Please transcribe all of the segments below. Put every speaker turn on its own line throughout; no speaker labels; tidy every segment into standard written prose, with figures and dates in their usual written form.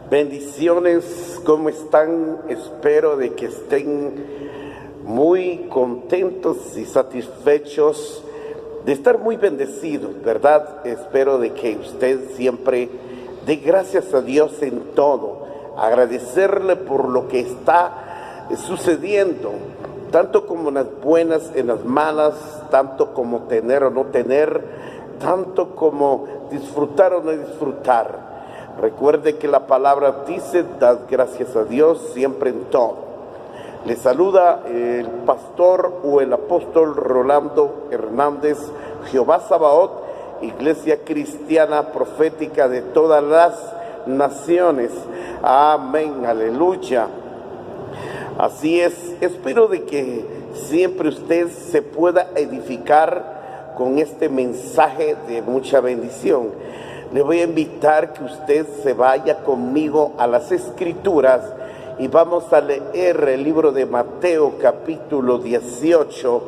Bendiciones, ¿cómo están? Espero de que estén muy contentos y satisfechos de estar muy bendecidos, ¿verdad? Espero de que usted siempre dé gracias a Dios en todo, agradecerle por lo que está sucediendo, tanto como en las buenas, en las malas, tanto como tener o no tener, tanto como disfrutar o no disfrutar. Recuerde que la palabra dice, dad gracias a Dios siempre en todo. Le saluda el pastor o el apóstol Rolando Hernández, Jehová Sabaoth, Iglesia Cristiana Profética de todas las naciones. Amén, aleluya. Así es, espero de que siempre usted se pueda edificar con este mensaje de mucha bendición. Le voy a invitar que usted se vaya conmigo a las Escrituras y vamos a leer el libro de Mateo capítulo 18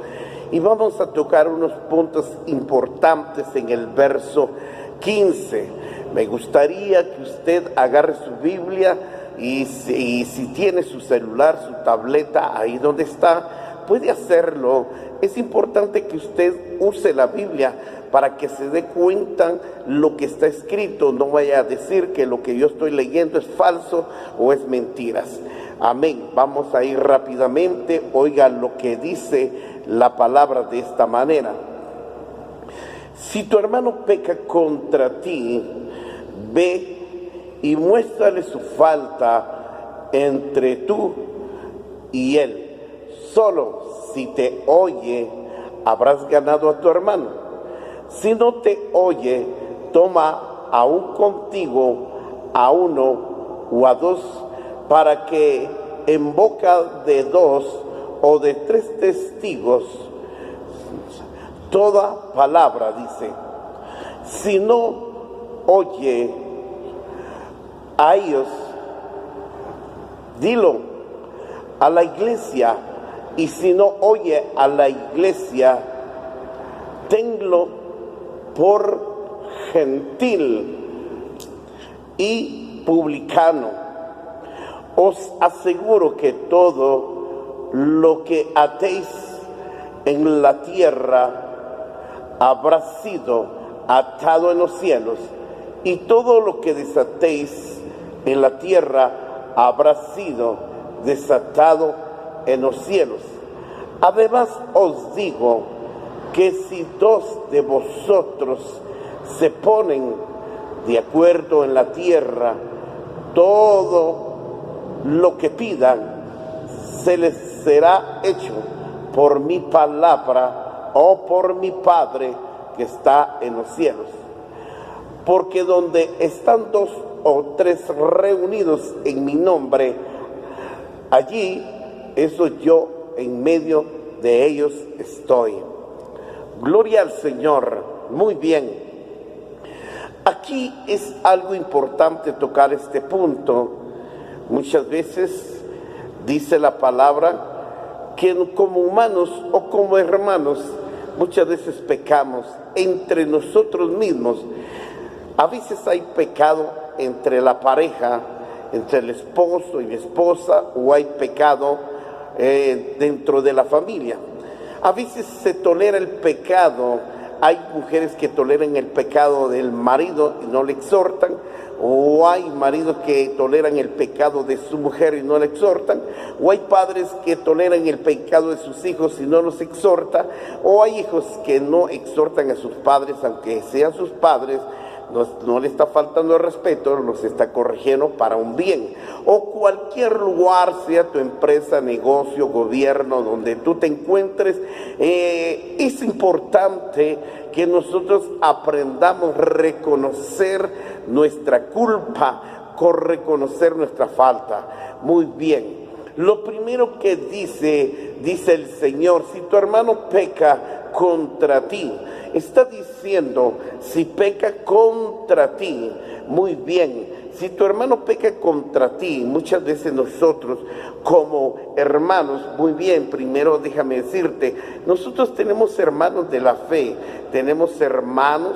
y vamos a tocar unos puntos importantes en el verso 15. Me gustaría que usted agarre su Biblia y si tiene su celular, su tableta, ahí donde está, puede hacerlo. Es importante que usted use la Biblia para que se dé cuenta lo que está escrito. No vaya a decir que lo que yo estoy leyendo es falso o es mentiras. Amén. Vamos a ir rápidamente. Oiga lo que dice la palabra de esta manera. Si tu hermano peca contra ti, ve y muéstrale su falta entre tú y él. Solo si te oye, habrás ganado a tu hermano. Si no te oye, toma aún contigo a uno o a dos, para que en boca de dos o de tres testigos toda palabra dice. Si no oye a ellos, dilo a la iglesia, y si no oye a la iglesia, tenlo por gentil y publicano. Os aseguro que todo lo que atéis en la tierra habrá sido atado en los cielos, y todo lo que desatéis en la tierra habrá sido desatado en los cielos. Además os digo que si dos de vosotros se ponen de acuerdo en la tierra, todo lo que pidan se les será hecho por mi palabra o por mi Padre que está en los cielos. Porque donde están dos o tres reunidos en mi nombre, allí eso yo en medio de ellos estoy. Gloria al Señor. Muy bien. Aquí es algo importante tocar este punto. Muchas veces dice la palabra que como humanos o como hermanos muchas veces pecamos entre nosotros mismos. A veces hay pecado entre la pareja, entre el esposo y la esposa, o hay pecado dentro de la familia. A veces se tolera el pecado. Hay mujeres que toleran el pecado del marido y no le exhortan, o hay maridos que toleran el pecado de su mujer y no le exhortan, o hay padres que toleran el pecado de sus hijos y no los exhorta, o hay hijos que no exhortan a sus padres, aunque sean sus padres. No le está faltando el respeto, los está corrigiendo para un bien. O cualquier lugar, sea tu empresa, negocio, gobierno, donde tú te encuentres, es importante que nosotros aprendamos a reconocer nuestra culpa, reconocer nuestra falta. Muy bien. Lo primero que dice el Señor, si tu hermano peca contra ti, está diciendo, si peca contra ti, muy bien. Si tu hermano peca contra ti, muchas veces nosotros como hermanos, muy bien, primero déjame decirte, nosotros tenemos hermanos de la fe, tenemos hermanos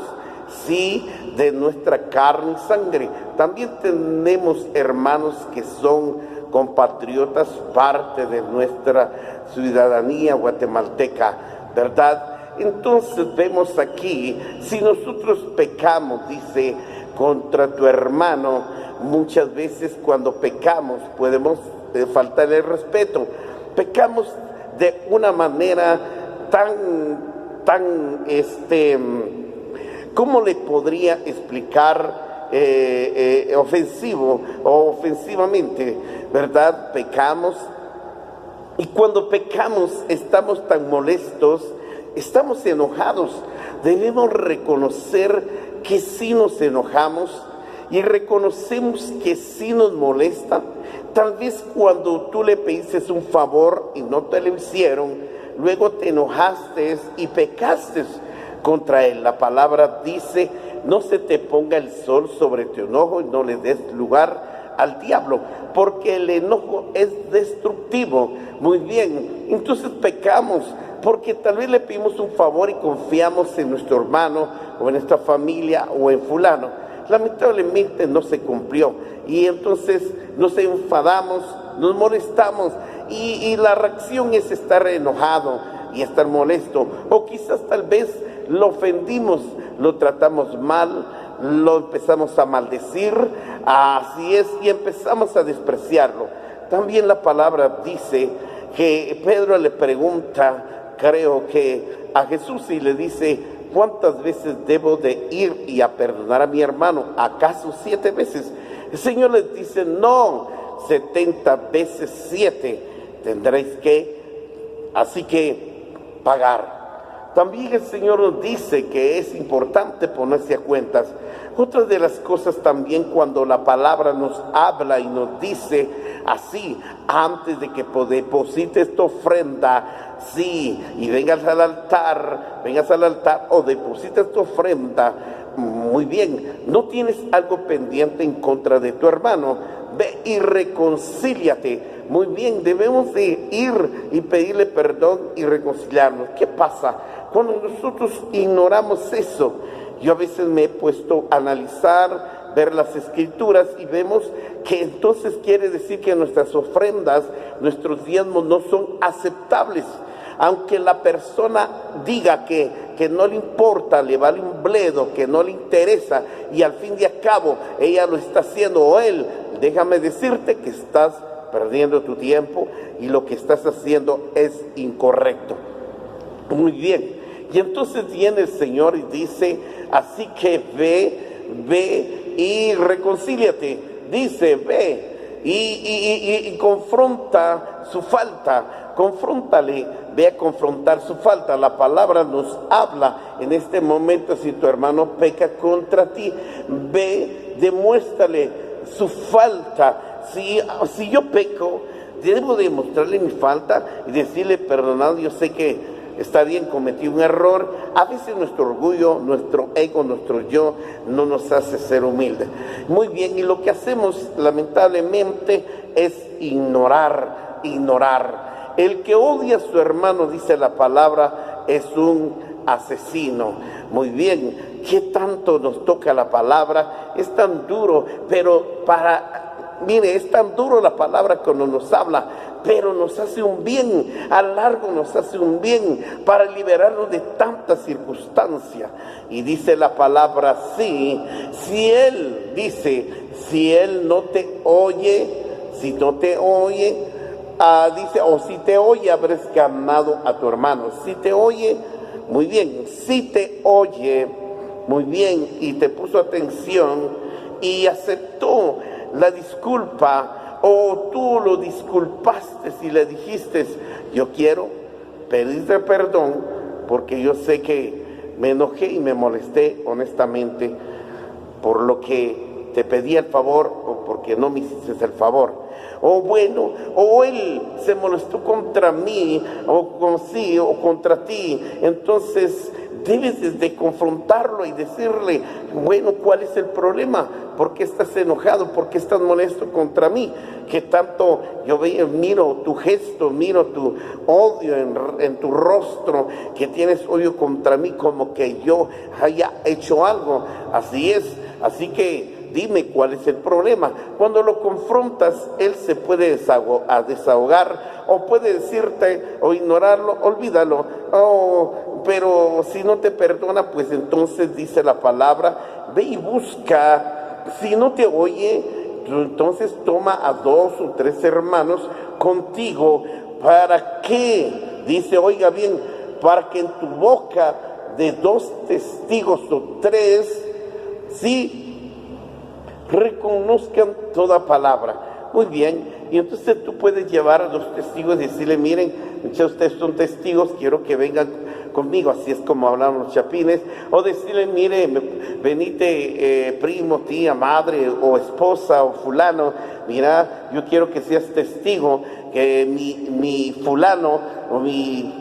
sí, de nuestra carne y sangre. También tenemos hermanos que son compatriotas, parte de nuestra ciudadanía guatemalteca, ¿verdad? Entonces vemos aquí, si nosotros pecamos, dice, contra tu hermano, muchas veces cuando pecamos podemos faltarle el respeto. Pecamos de una manera tan, ¿cómo le podría explicar? Ofensivo o ofensivamente, ¿verdad? Pecamos, y cuando pecamos estamos tan molestos, estamos enojados. Debemos reconocer que sí nos enojamos y reconocemos que sí nos molesta. Tal vez cuando tú le pediste un favor y no te lo hicieron, luego te enojaste y pecaste contra él. La palabra dice: no se te ponga el sol sobre tu enojo y no le des lugar al diablo, porque el enojo es destructivo. Muy bien, entonces pecamos porque tal vez le pedimos un favor y confiamos en nuestro hermano o en nuestra familia o en fulano. Lamentablemente no se cumplió y entonces nos enfadamos, nos molestamos y la reacción es estar enojado y estar molesto, o quizás tal vez lo ofendimos, lo tratamos mal, lo empezamos a maldecir, así es, y empezamos a despreciarlo. También la palabra dice que Pedro le pregunta, creo que a Jesús, y le dice: ¿cuántas veces debo de ir y a perdonar a mi hermano? ¿Acaso 7 veces? El Señor les dice: no, 70 veces 7 tendréis que, así que, pagar. También el Señor nos dice que es importante ponerse a cuentas. Otra de las cosas también, cuando la palabra nos habla y nos dice así: antes de que deposites tu ofrenda, sí, y vengas al altar o deposites tu ofrenda, muy bien, no tienes algo pendiente en contra de tu hermano, ve y reconcíliate. Muy bien, debemos de ir y pedirle perdón y reconciliarnos. ¿Qué pasa cuando nosotros ignoramos eso? Yo a veces me he puesto a analizar, ver las escrituras, y vemos que entonces quiere decir que nuestras ofrendas, nuestros diezmos no son aceptables. Aunque la persona diga que no le importa, le vale un bledo, que no le interesa, y al fin y al cabo ella lo está haciendo, o él, déjame decirte que estás perdiendo tu tiempo y lo que estás haciendo es incorrecto. Muy bien. Y entonces viene el Señor y dice: así que ve y reconcíliate. Dice: ve y confronta su falta. Confróntale, ve a confrontar su falta. La palabra nos habla en este momento: si tu hermano peca contra ti, ve, demuéstrale su falta. Si yo peco, debo demostrarle mi falta y decirle: perdonado, yo sé que está bien, cometí un error. A veces nuestro orgullo, nuestro ego, nuestro yo no nos hace ser humildes. Muy bien, y lo que hacemos lamentablemente es ignorar. El que odia a su hermano, dice la palabra, es un asesino. Muy bien, ¿qué tanto nos toca la palabra? Es tan duro, pero mire, es tan duro la palabra cuando nos habla, pero nos hace un bien, a largo nos hace un bien para liberarnos de tantas circunstancias. Y dice la palabra: sí, si él no te oye, dice, o si te oye, habrás ganado a tu hermano. Si te oye, muy bien, si te oye, muy bien, y te puso atención y aceptó la disculpa, o tú lo disculpaste y le dijiste: yo quiero pedirte perdón porque yo sé que me enojé y me molesté honestamente por lo que te pedí el favor o porque no me hiciste el favor. O bueno, o él se molestó contra mí o contra ti. Entonces debes de confrontarlo y decirle: bueno, ¿cuál es el problema? ¿Por qué estás enojado? ¿Por qué estás molesto contra mí? Que tanto yo miro tu gesto, miro tu odio en tu rostro, que tienes odio contra mí como que yo haya hecho algo. Así es, así que dime cuál es el problema. Cuando lo confrontas, él se puede desahogar, o puede decirte o ignorarlo, olvídalo. Pero si no te perdona, pues entonces dice la palabra, ve y busca. Si no te oye, entonces toma a 2 o 3 hermanos contigo. ¿Para qué? Dice, oiga bien, para que en tu boca de 2 testigos o 3, sí, reconozcan toda palabra. Muy bien, y entonces tú puedes llevar a los testigos y decirle, miren, ustedes son testigos, quiero que vengan conmigo, así es como hablan los chapines, o decirle, mire, venite, primo, tía, madre, o esposa, o fulano, mira, yo quiero que seas testigo que mi fulano, o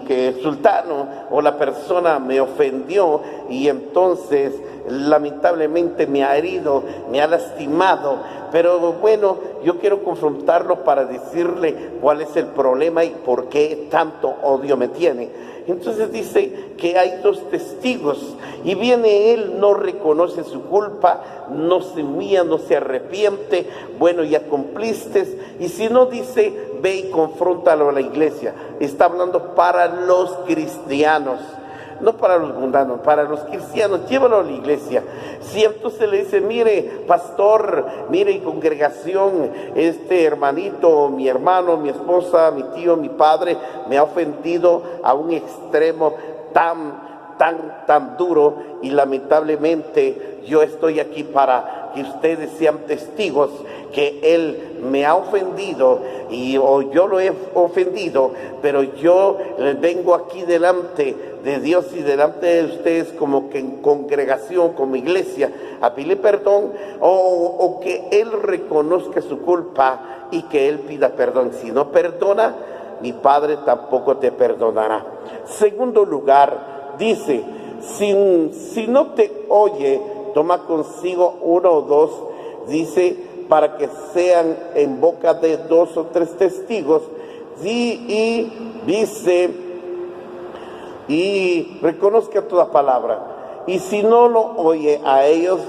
que sultano, o la persona me ofendió, y entonces lamentablemente me ha herido, me ha lastimado, pero bueno, yo quiero confrontarlo para decirle cuál es el problema y por qué tanto odio me tiene. Entonces dice que hay 2 testigos, y viene él, no reconoce su culpa, no se humilla, no se arrepiente, bueno, ya cumpliste, y si no, dice, ve y confróntalo a la iglesia. Está hablando para los cristianos, no para los mundanos, para los cristianos. Llévalo a la iglesia. Si entonces le dice, mire, pastor, mire, congregación, este hermanito, mi hermano, mi esposa, mi tío, mi padre, me ha ofendido a un extremo tan duro, y lamentablemente yo estoy aquí para que ustedes sean testigos que él me ha ofendido, o yo lo he ofendido, pero yo vengo aquí delante de Dios y delante de ustedes como que en congregación, como iglesia, a pedirle perdón, o que él reconozca su culpa y que él pida perdón. Si no perdona, mi Padre tampoco te perdonará. Segundo lugar, dice, si no te oye, toma consigo 1 o 2, dice, para que sean en boca de 2 o 3 testigos, y dice, y reconozca toda palabra. Y si no lo oye a ellos,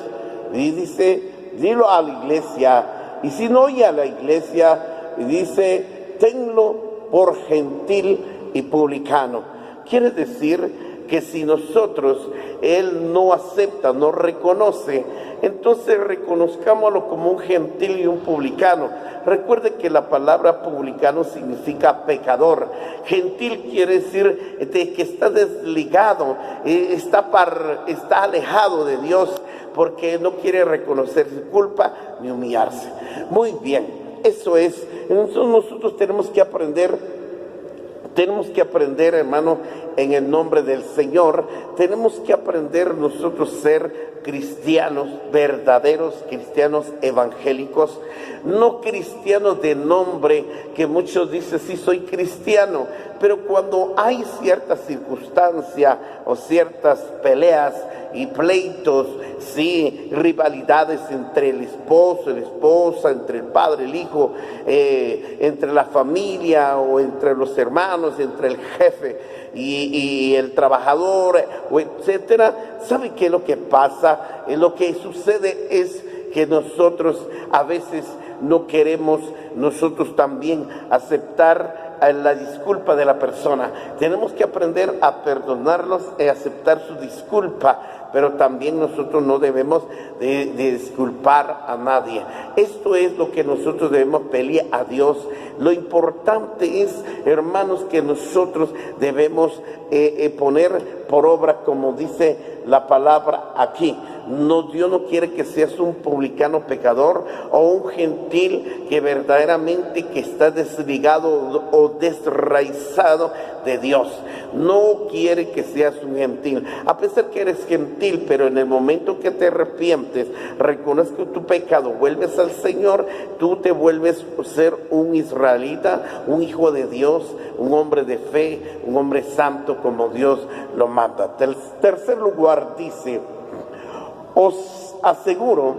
y dice, dilo a la iglesia. Y si no oye a la iglesia, dice, tenlo por gentil y publicano. Quiere decir que si nosotros, él no acepta, no reconoce, entonces reconozcámoslo como un gentil y un publicano. Recuerde que la palabra publicano significa pecador. Gentil quiere decir de que está desligado, está alejado de Dios, porque no quiere reconocer su culpa ni humillarse. Muy bien, eso es. Entonces nosotros tenemos que aprender, hermano, en el nombre del Señor. Tenemos que aprender nosotros ser cristianos, verdaderos cristianos evangélicos, no cristianos de nombre, que muchos dicen, sí, soy cristiano, pero cuando hay cierta circunstancia o ciertas peleas y pleitos, sí, rivalidades entre el esposo, la esposa, entre el padre, el hijo, entre la familia o entre los hermanos, entre el jefe y el trabajador, etcétera. ¿Sabe qué es lo que pasa? Lo que sucede es que nosotros a veces no queremos nosotros también aceptar la disculpa de la persona. Tenemos que aprender a perdonarlos y aceptar su disculpa, pero también nosotros no debemos de disculpar a nadie. Esto es lo que nosotros debemos pedir a Dios. Lo importante es, hermanos, que nosotros debemos poner por obra, como dice la palabra aquí. No, Dios no quiere que seas un publicano pecador o un gentil que verdaderamente que está desligado o desraizado de Dios. No quiere que seas un gentil, a pesar que eres gentil, pero en el momento que te arrepientes, reconozco tu pecado, vuelves al Señor, tú te vuelves a ser un israelita, un hijo de Dios, un hombre de fe, un hombre santo como Dios lo manda. Tercer lugar dice, os aseguro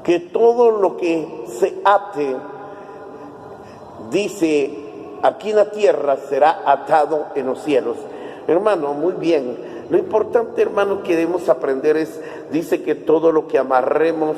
que todo lo que se ate, dice, aquí en la tierra será atado en los cielos. Hermano, muy bien. Lo importante, hermano, que debemos aprender es, dice que todo lo que amarremos,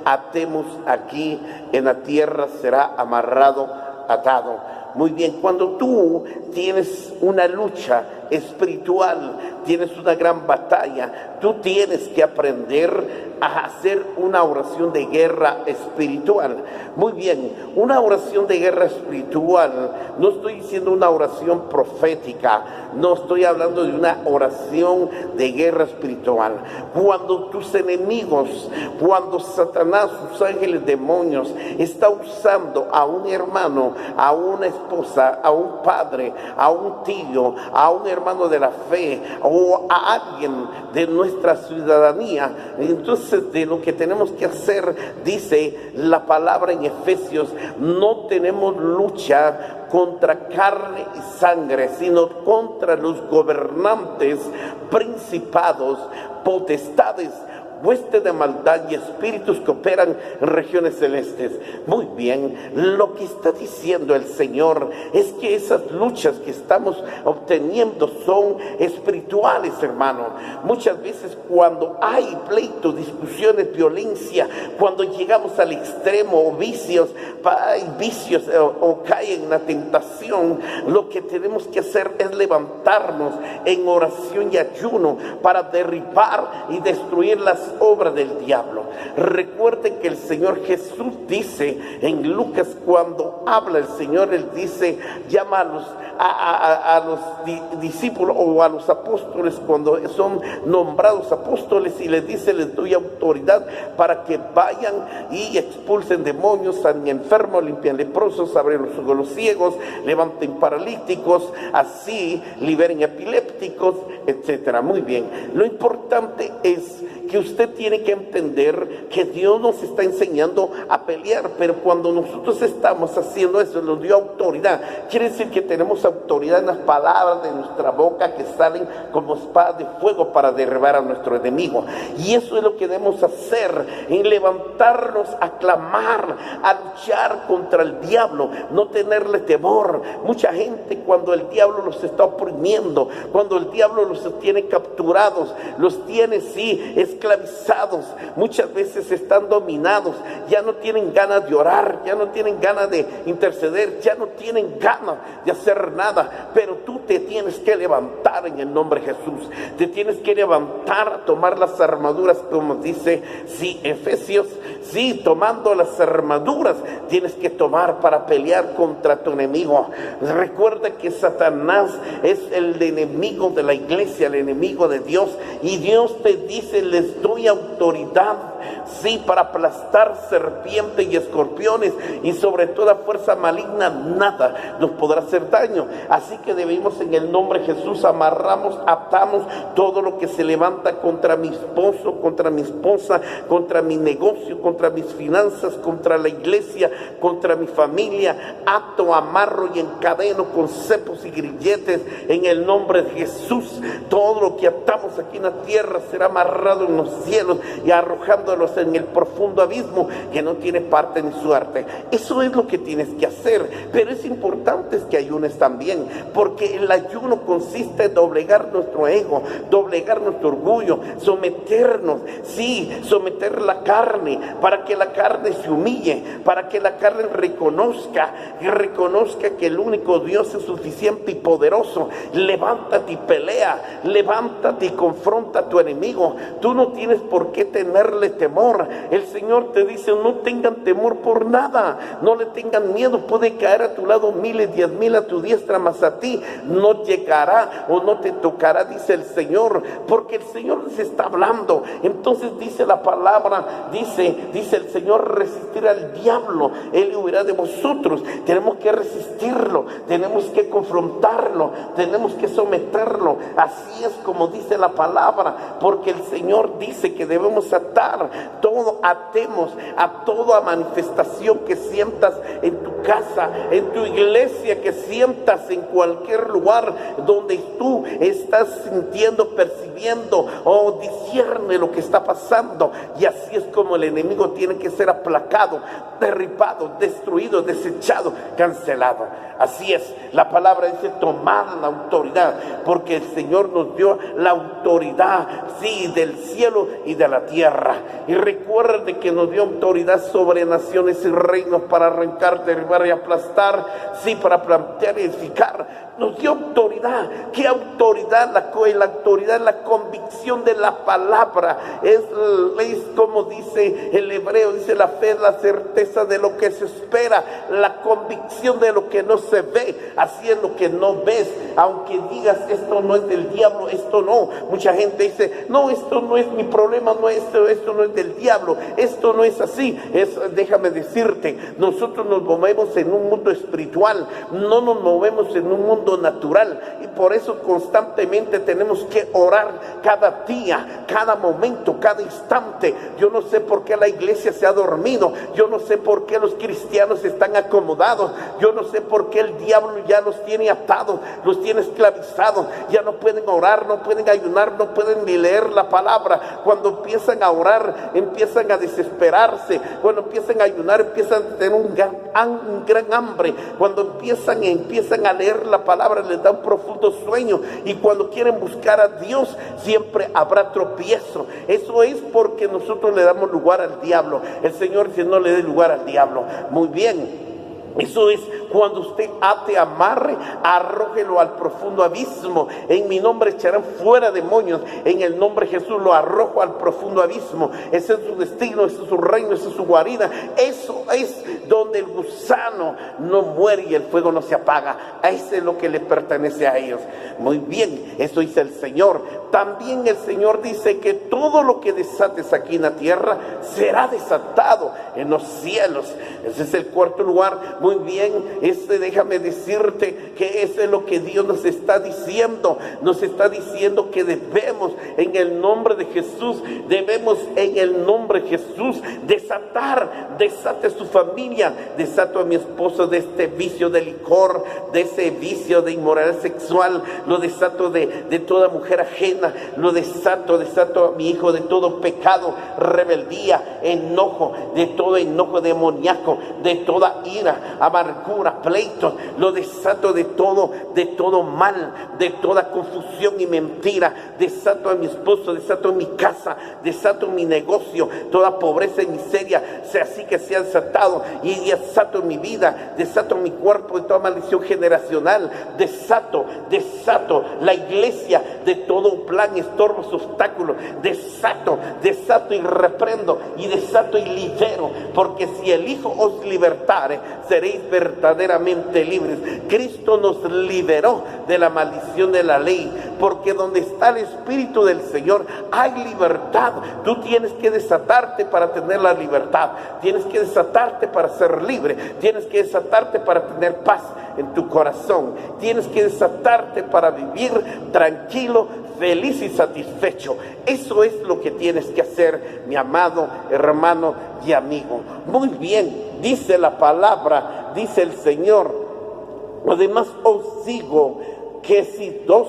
atemos aquí en la tierra será amarrado, atado. Muy bien, cuando tú tienes una lucha espiritual, tienes una gran batalla, tú tienes que aprender a hacer una oración de guerra espiritual. Muy bien, una oración de guerra espiritual, no estoy diciendo una oración profética, no estoy hablando de una oración de guerra espiritual. Cuando tus enemigos, cuando Satanás, sus ángeles demonios, está usando a un hermano, a una esposa, a un padre, a un tío, a un hermano de la fe o a alguien de nuestra ciudadanía, entonces de lo que tenemos que hacer, dice la palabra en Efesios, no tenemos lucha contra carne y sangre, sino contra los gobernantes, principados, potestades, huestes de maldad y espíritus que operan en regiones celestes. Muy bien, lo que está diciendo el Señor es que esas luchas que estamos obteniendo son espirituales, hermano. Muchas veces cuando hay pleitos, discusiones, violencia, cuando llegamos al extremo o vicios o caen en la tentación, lo que tenemos que hacer es levantarnos en oración y ayuno para derribar y destruir las obra del diablo. Recuerden que el Señor Jesús dice en Lucas, cuando habla el Señor, Él dice, llama a los discípulos o a los apóstoles cuando son nombrados apóstoles y les dice, les doy autoridad para que vayan y expulsen demonios, sanen enfermos, limpian leprosos, abren los ojos a los ciegos, levanten paralíticos, así liberen epilépticos, etcétera. Muy bien, lo importante es que usted tiene que entender que Dios nos está enseñando a pelear, pero cuando nosotros estamos haciendo eso, nos dio autoridad. Quiere decir que tenemos autoridad en las palabras de nuestra boca que salen como espadas de fuego para derribar a nuestro enemigo. Y eso es lo que debemos hacer, en levantarnos a clamar, a luchar contra el diablo, no tenerle temor. Mucha gente, cuando el diablo los está oprimiendo, cuando el diablo los tiene capturados, los tiene esclavizados, muchas veces están dominados, ya no tienen ganas de orar, ya no tienen ganas de interceder, ya no tienen ganas de hacer nada, pero tú te tienes que levantar en el nombre de Jesús, te tienes que levantar a tomar las armaduras, como dice Efesios, tomando las armaduras tienes que tomar para pelear contra tu enemigo. Recuerda que Satanás es el enemigo de la iglesia, el enemigo de Dios, y Dios te dice, les doy autoridad, para aplastar serpientes y escorpiones, y sobre toda fuerza maligna nada nos podrá hacer daño. Así que debemos, en el nombre de Jesús, amarramos, atamos todo lo que se levanta contra mi esposo, contra mi esposa, contra mi negocio, contra mis finanzas, contra la iglesia, contra mi familia. Ato, amarro y encadeno con cepos y grilletes en el nombre de Jesús. Todo lo que atamos aquí en la tierra será amarrado en los cielos y arrojándolos en el profundo abismo que no tiene parte ni suerte. Eso es lo que tienes que hacer, pero es importante que ayunes también, porque el ayuno consiste en doblegar nuestro ego, doblegar nuestro orgullo, someternos, someter la carne, para que la carne se humille, para que la carne reconozca que el único Dios es suficiente y poderoso. Levántate y pelea, levántate y confronta a tu enemigo. Tú no tienes por qué tenerle temor. El Señor te dice, no tengan temor por nada, no le tengan miedo. Puede caer a tu lado 1000 y 10,000 a tu diestra, mas a ti no llegará o no te tocará, dice el Señor, porque el Señor les está hablando. Entonces dice la palabra, dice el Señor, resistir al diablo, él huirá de vosotros. Tenemos que resistirlo, tenemos que confrontarlo, tenemos que someterlo. Así es como dice la palabra, porque el Señor dice que debemos atar todo, atemos a toda manifestación que sientas en tu casa, en tu iglesia, que sientas en cualquier lugar donde tú estás sintiendo, percibiendo o discierne lo que está pasando. Y así es como el enemigo tiene que ser aplacado, derribado, destruido, desechado, cancelado. Así es, la palabra dice tomar la autoridad, porque el Señor nos dio la autoridad, sí, del cielo y de la tierra. Y recuerde que nos dio autoridad sobre naciones y reinos para arrancar, derribar y aplastar, sí, para plantear y edificar. Nos dio autoridad. ¿Qué autoridad? La autoridad es la convicción de la palabra. Es como dice el hebreo, dice la fe es la certeza de lo que se espera, la convicción de lo que no se ve. Así es lo que no ves, aunque digas esto no es del diablo, esto no. Mucha gente dice, no, esto no es mi problema, no, esto no es del diablo, esto no es así. Déjame decirte, nosotros nos movemos en un mundo espiritual, no nos movemos en un mundo natural, y por eso constantemente tenemos que orar cada día, cada momento, cada instante. Yo no sé por qué la iglesia se ha dormido, yo no sé por qué los cristianos están acomodados, yo no sé por qué el diablo ya los tiene atados, los tiene esclavizados, ya no pueden orar, no pueden ayunar, no pueden ni leer la palabra. Cuando empiezan a orar, empiezan a desesperarse. Cuando empiezan a ayunar, empiezan a tener un gran hambre. Cuando empiezan a leer la palabra, les da un profundo sueño. Y cuando quieren buscar a Dios, siempre habrá tropiezo. Eso es porque nosotros le damos lugar al diablo. El Señor dice, no le dé lugar al diablo. Muy bien. Eso es cuando usted ate, amarre, arrójelo al profundo abismo. En mi nombre echarán fuera demonios. En el nombre de Jesús lo arrojo al profundo abismo. Ese es su destino, ese es su reino, esa es su guarida. Eso es donde el gusano no muere y el fuego no se apaga. A ese es lo que le pertenece a ellos. Muy bien, eso dice el Señor. También el Señor dice que todo lo que desates aquí en la tierra será desatado en los cielos. Ese es el cuarto lugar. Muy bien, déjame decirte que eso es lo que Dios nos está diciendo. Nos está diciendo que debemos en el nombre de Jesús, desate su familia, desato a mi esposo de este vicio de licor, de ese vicio de inmoralidad sexual, lo desato de toda mujer ajena, lo desato a mi hijo de todo pecado, rebeldía, enojo, de todo enojo demoníaco, de toda ira, amargura, pleitos, lo desato de todo mal, de toda confusión y mentira. Desato a mi esposo, desato mi casa, desato mi negocio, toda pobreza y miseria, sea así que sea desatado. Y desato mi vida, desato mi cuerpo de toda maldición generacional, desato la iglesia de todo plan, estorbos, obstáculos, desato y reprendo, y desato y libero, porque si el Hijo os libertare, seréis verdaderamente libres. Cristo nos liberó de la maldición de la ley, porque donde está el Espíritu del Señor hay libertad. Tú tienes que desatarte para tener la libertad, tienes que desatarte para ser libre, tienes que desatarte para tener paz en tu corazón, tienes que desatarte para vivir tranquilo, feliz y satisfecho. Eso es lo que tienes que hacer, mi amado hermano y amigo. Muy bien, dice la palabra, dice el Señor: además os digo que si 2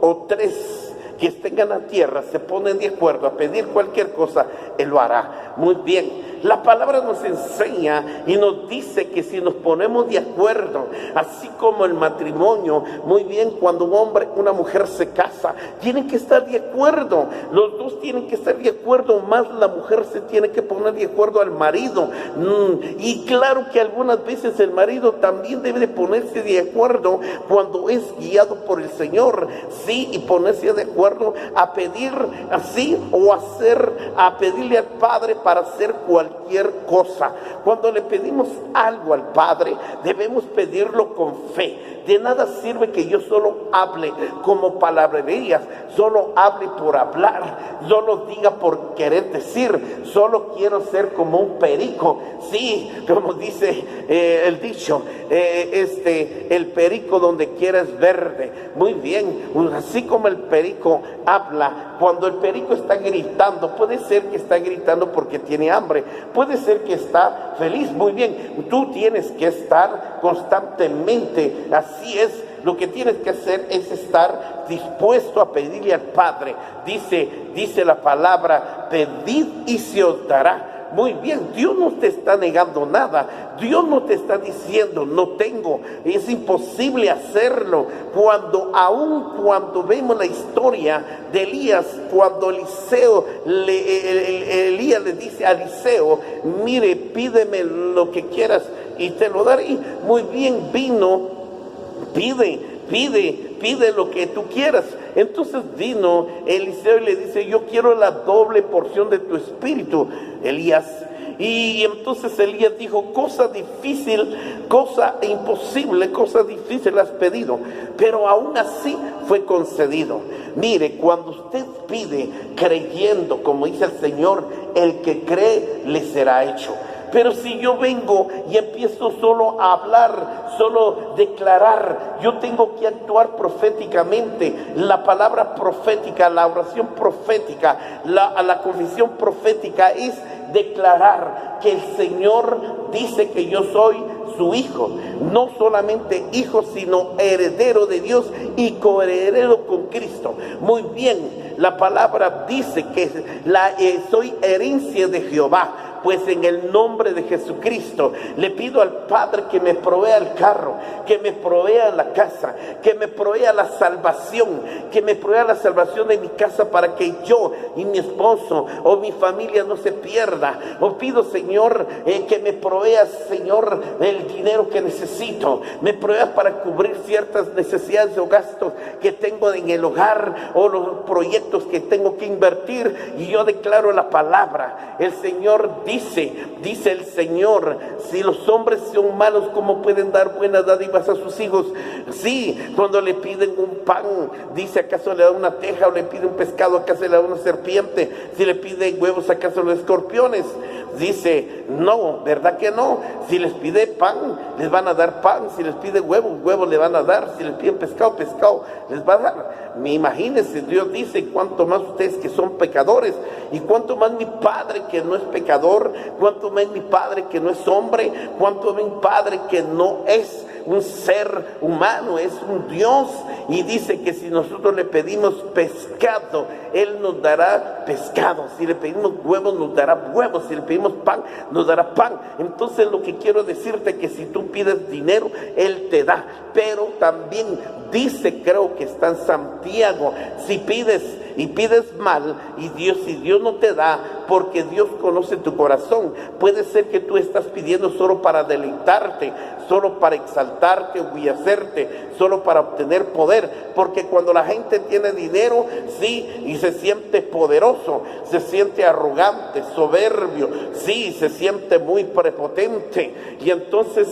o 3 que estén en la tierra se ponen de acuerdo a pedir cualquier cosa, Él lo hará. Muy bien, la palabra nos enseña y nos dice que si nos ponemos de acuerdo, así como el matrimonio, muy bien, cuando un hombre y una mujer se casa, tienen que estar de acuerdo, los dos tienen que estar de acuerdo, más la mujer se tiene que poner de acuerdo al marido. Y claro que algunas veces el marido también debe de ponerse de acuerdo cuando es guiado por el Señor, sí, y ponerse de acuerdo a pedir así o a pedirle al Padre para hacer cualquier cualquier cosa. Cuando le pedimos algo al Padre, debemos pedirlo con fe. De nada sirve que yo solo hable como palabrerías, solo hable por hablar, solo diga por querer decir, solo quiero ser como un perico. Sí, como dice el dicho, el perico donde quiera es verde. Muy bien, así como el perico habla, cuando el perico está gritando, puede ser que está gritando porque tiene hambre, puede ser que está feliz. Muy bien, tú tienes que estar constantemente, así es. Lo que tienes que hacer es estar dispuesto a pedirle al Padre. Dice la palabra, pedid y se os dará. Muy bien, Dios no te está negando nada. Dios no te está diciendo, no tengo. Es imposible hacerlo. Cuando vemos la historia de Elías, cuando Elías le dice a Eliseo, mire, pídeme lo que quieras y te lo daré. Muy bien, vino. Pide lo que tú quieras. Entonces vino Eliseo y le dice, yo quiero la doble porción de tu espíritu, Elías. Y entonces Elías dijo, cosa difícil, cosa imposible, cosa difícil has pedido, pero aún así fue concedido. Mire, cuando usted pide creyendo, como dice el Señor, el que cree le será hecho. Pero si yo vengo y empiezo solo a hablar, solo declarar, yo tengo que actuar proféticamente. La palabra profética, la oración profética, la confesión profética es declarar que el Señor dice que yo soy su hijo, no solamente hijo, sino heredero de Dios y coheredero con Cristo. Muy bien, la palabra dice que soy herencia de Jehová. Pues en el nombre de Jesucristo le pido al Padre que me provea el carro, que me provea la casa, que me provea la salvación, que me provea la salvación de mi casa para que yo y mi esposo o mi familia no se pierda. Os pido, Señor, que me proveas, Señor, el dinero que necesito, me proveas para cubrir ciertas necesidades o gastos que tengo en el hogar o los proyectos que tengo que invertir. Y yo declaro la palabra. El Señor dice el Señor, si los hombres son malos, ¿cómo pueden dar buenas dádivas a sus hijos? Sí, cuando le piden un pan, dice, ¿acaso le da una teja? O le pide un pescado, ¿acaso le da una serpiente? Si le piden huevos, ¿acaso los escorpiones? Dice, no, ¿verdad que no? Si les pide pan, les van a dar pan. Si les pide huevos, huevos le van a dar. Si les piden pescado, pescado les va a dar. Imagínense, Dios dice, cuánto más ustedes que son pecadores, y cuánto más mi Padre que no es pecador, cuánto más mi Padre que no es hombre, cuánto más mi Padre que no es un ser humano, es un Dios. Y dice que si nosotros le pedimos pescado, Él nos dará pescado. Si le pedimos huevos, nos dará huevos. Si le pedimos pan, nos dará pan. Entonces lo que quiero decirte es que si tú pides dinero, Él te da. Pero también dice, creo que está en Santiago, si pides y pides mal y Dios no te da, porque Dios conoce tu corazón. Puede ser que tú estás pidiendo solo para deleitarte, solo para exaltarte, hacerte, solo para obtener poder, porque cuando la gente tiene dinero, sí, y se siente poderoso, se siente arrogante, soberbio, sí, se siente muy prepotente, y entonces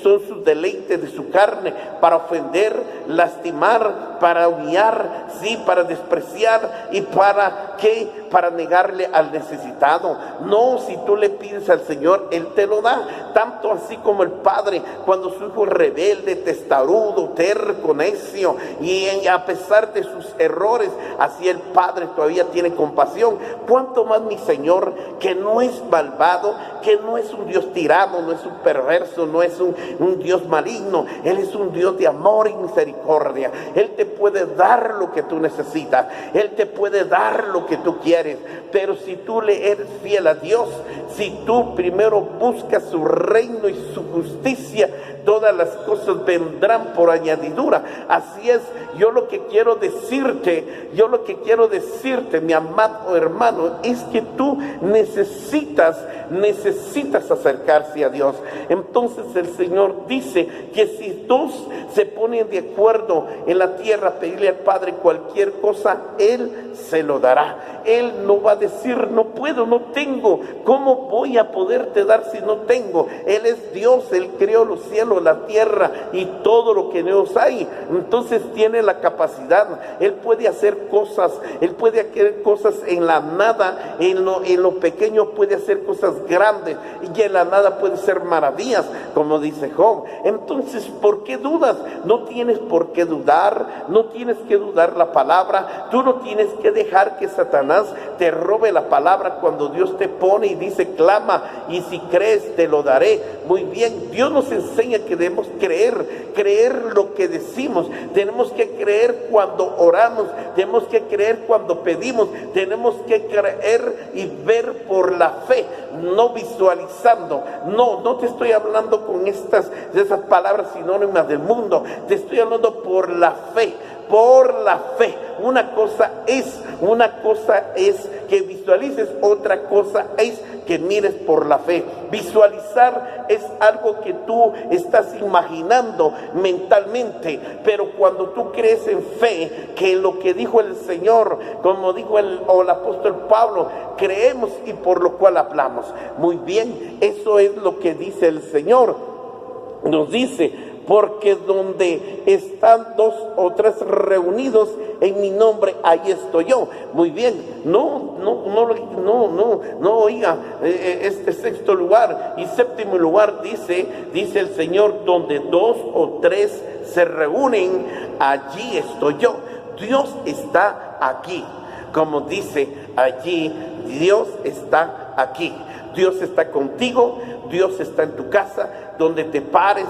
son sus deleites de su carne, para ofender, lastimar, para humillar, sí, para despreciar, y para ¿qué? Para negarle al necesitado. No, si tú le pides al Señor, Él te lo da. Tanto así como el padre, cuando su hijo es rebelde, testarudo, terco, necio, y a pesar de sus errores, así el Padre todavía tiene compasión. Cuánto más mi Señor, que no es malvado, que no es un Dios tirano, no es un perverso, no es un Dios maligno. Él es un Dios de amor y misericordia. Él te puede dar lo que tú necesitas, Él te puede dar lo que tú quieres, pero si tú le eres fiel a Dios, si tú primero buscas su reino y su justicia, todas las cosas vendrán por añadidura. Así es, yo lo que quiero decirte, mi amado hermano, es que tú necesitas necesitas acercarse a Dios. Entonces el Señor dice que si dos se ponen de acuerdo en la tierra a pedirle al Padre cualquier cosa, Él se lo dará. Él no va a decir, no puedo, no tengo, ¿cómo voy a poderte dar si no tengo? Él es Dios, Él creó los cielos, la tierra y todo lo que en ellos hay. Entonces tiene la capacidad, Él puede hacer cosas, Él puede hacer cosas en la nada, en lo pequeño puede hacer cosas grandes, y en la nada puede ser maravillas, como dice Job. Entonces, ¿por qué dudas? No tienes por qué dudar, no tienes que dudar la palabra, tú no tienes que dejar que Satanás te robe la palabra cuando Dios te pone y dice, clama, y si crees te lo daré. Muy bien, Dios nos enseña que debemos creer lo que decimos, tenemos que creer cuando oramos, tenemos que creer cuando pedimos, tenemos que creer y ver por la fe, no visualizando. No te estoy hablando con esas palabras sinónimas del mundo, te estoy hablando por la fe. Por la fe. Una cosa es que visualices, otra cosa es que mires por la fe. Visualizar es algo que tú estás imaginando mentalmente, pero cuando tú crees en fe, que lo que dijo el Señor, como dijo el apóstol Pablo, creemos y por lo cual hablamos. Muy bien, eso es lo que dice el Señor. Nos dice, porque donde están dos o tres reunidos en mi nombre, ahí estoy yo. Muy bien, no, oiga, este sexto lugar y séptimo lugar dice el Señor, donde dos o tres se reúnen, allí estoy yo. Dios está aquí, como dice allí, Dios está aquí. Dios está contigo, Dios está en tu casa, donde te pares,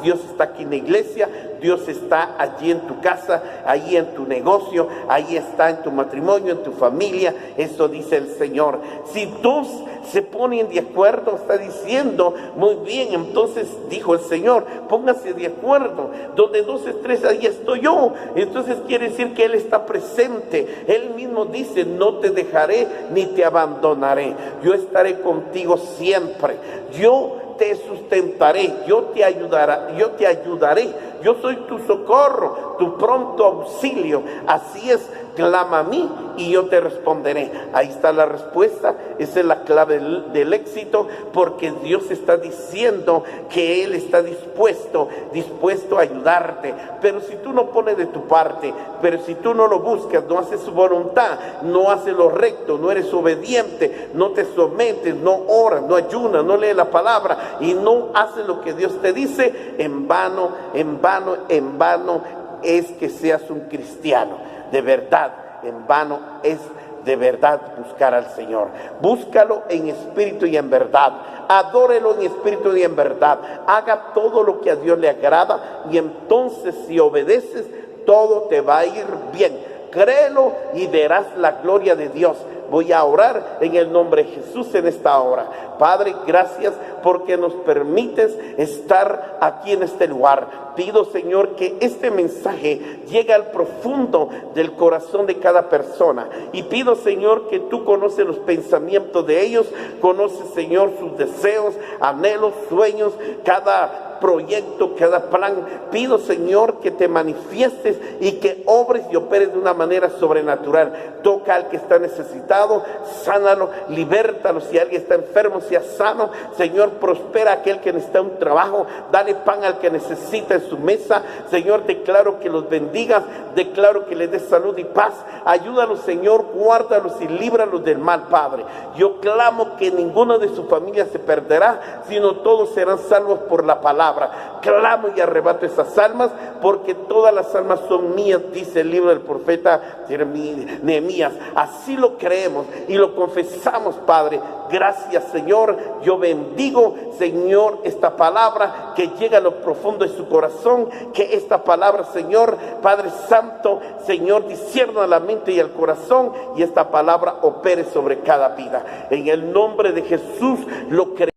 Dios está aquí en la iglesia, Dios está allí en tu casa, ahí en tu negocio, ahí está en tu matrimonio, en tu familia. Eso dice el Señor. Si dos se ponen de acuerdo, está diciendo, muy bien, entonces dijo el Señor, pónganse de acuerdo, donde dos o tres, ahí estoy yo. Entonces quiere decir que Él está presente. Él mismo dice, no te dejaré ni te abandonaré, yo estaré contigo siempre, yo te sustentaré, yo te ayudaré, yo soy tu socorro, tu pronto auxilio. Así es, clama a mí y yo te responderé. Ahí está la respuesta, esa es la clave del éxito, porque Dios está diciendo que Él está dispuesto a ayudarte. Pero si tú no pones de tu parte, pero si tú no lo buscas, no haces su voluntad, no haces lo recto, no eres obediente, no te sometes, no oras, no ayunas, no lees la palabra y no haces lo que Dios te dice, en vano es que seas un cristiano. De verdad, en vano es de verdad buscar al Señor. Búscalo en espíritu y en verdad. Adórelo en espíritu y en verdad. Haga todo lo que a Dios le agrada y entonces, si obedeces, todo te va a ir bien. Créelo y verás la gloria de Dios. Voy a orar en el nombre de Jesús en esta hora. Padre, gracias porque nos permites estar aquí en este lugar. Pido, Señor, que este mensaje llegue al profundo del corazón de cada persona. Y pido, Señor, que tú conoces los pensamientos de ellos, conoces, Señor, sus deseos, anhelos, sueños, cada proyecto, cada plan. Pido, Señor, que te manifiestes y que obres y operes de una manera sobrenatural. Toca al que está necesitado, sánalo, libértalo. Si alguien está enfermo, sea sano. Señor, prospera a aquel que necesita un trabajo, dale pan al que necesita en su mesa. Señor, declaro que los bendigas, declaro que les des salud y paz. Ayúdalos, Señor, guárdalos y líbralos del mal, Padre. Yo clamo que ninguno de su familia se perderá, sino todos serán salvos por la palabra. Clamo y arrebato esas almas, porque todas las almas son mías, dice el libro del profeta Nehemías. Así lo creemos y lo confesamos, Padre. Gracias, Señor. Yo bendigo, Señor, esta palabra que llega a lo profundo de su corazón. Que esta palabra, Señor, Padre Santo, Señor, discierna la mente y el corazón, y esta palabra opere sobre cada vida. En el nombre de Jesús lo creemos.